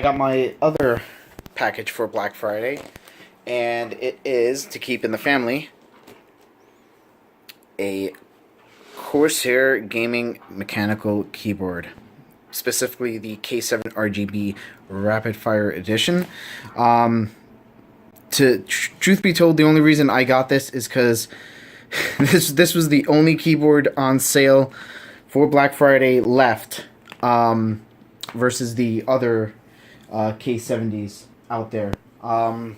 got my other package for Black Friday, and it is, to keep in the family, a Corsair gaming mechanical keyboard, specifically the K70 RGB Rapid Fire Edition. Truth be told, the only reason I got this is because this was the only keyboard on sale for Black Friday left, versus the other K70s out there. And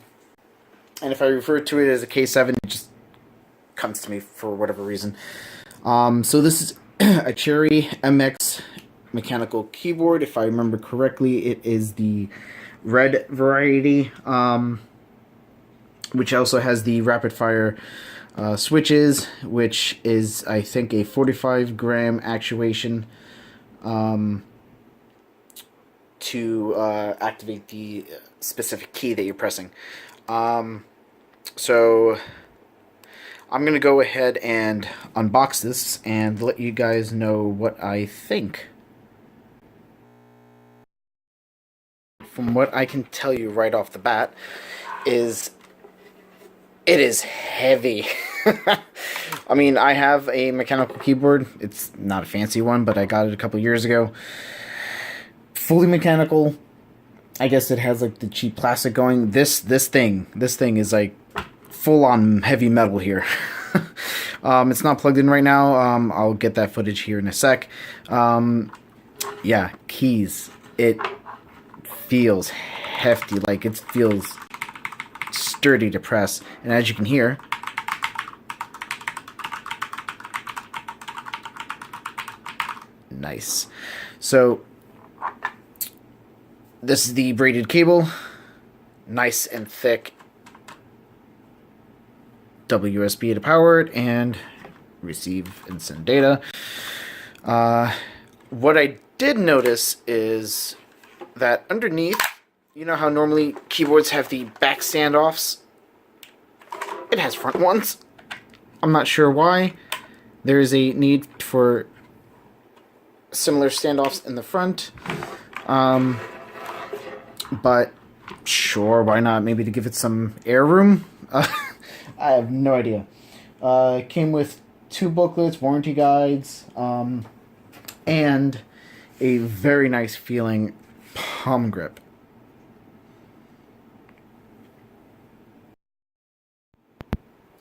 if I refer to it as a K7, it just comes to me for whatever reason. So this is a Cherry MX mechanical keyboard. If I remember correctly, it is the red variety, which also has the rapid fire switches, which is, I think, a 45 gram actuation to activate the specific key that you're pressing. So I'm going to go ahead and unbox this and let you guys know what I think. From what I can tell you right off the bat is it is heavy. I mean, I have a mechanical keyboard. It's not a fancy one, but I got it a couple years ago. Fully mechanical. I guess it has like the cheap plastic going. This thing is like full on heavy metal here. It's not plugged in right now. I'll get that footage here in a sec. Yeah, keys. It feels hefty, like it feels sturdy to press, and as you can hear, nice. So this is the braided cable, nice and thick, double USB to power it and receive and send data. What I did notice is that underneath, you know how normally keyboards have the back standoffs? It has front ones. I'm not sure why. There is a need for similar standoffs in the front. But sure, why not? Maybe to give it some air room? I have no idea. It came with 2 booklets, warranty guides, and a very nice feeling palm grip.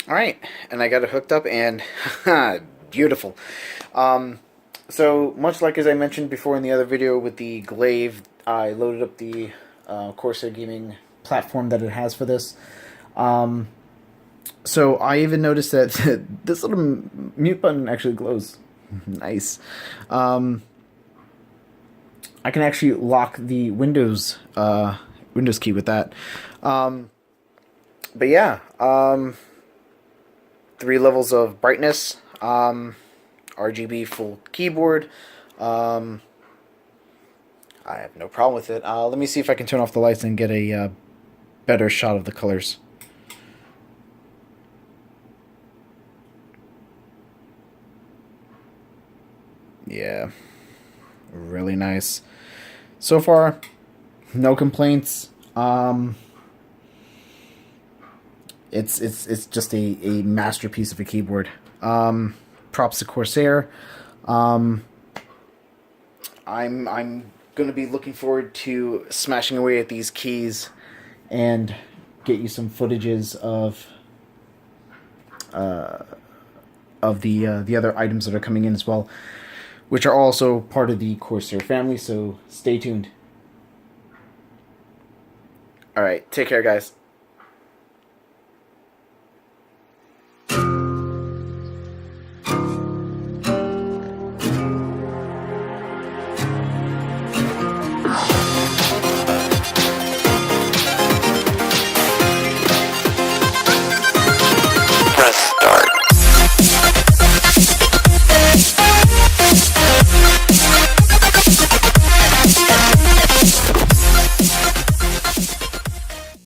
Alright, and I got it hooked up, and beautiful. So, much like as I mentioned before in the other video with the glaive, I loaded up the Corsair gaming platform that it has for this. So, I even noticed that this little mute button actually glows. Nice. I can actually lock the Windows key with that. But yeah, 3 levels of brightness, RGB full keyboard. I have no problem with it. Let me see if I can turn off the lights and get a better shot of the colors. Yeah, really nice. So far, no complaints. It's just a masterpiece of a keyboard. Props to Corsair. I'm gonna be looking forward to smashing away at these keys and get you some footages of the other items that are coming in as well, which are also part of the Corsair family, so stay tuned. Alright, take care, guys.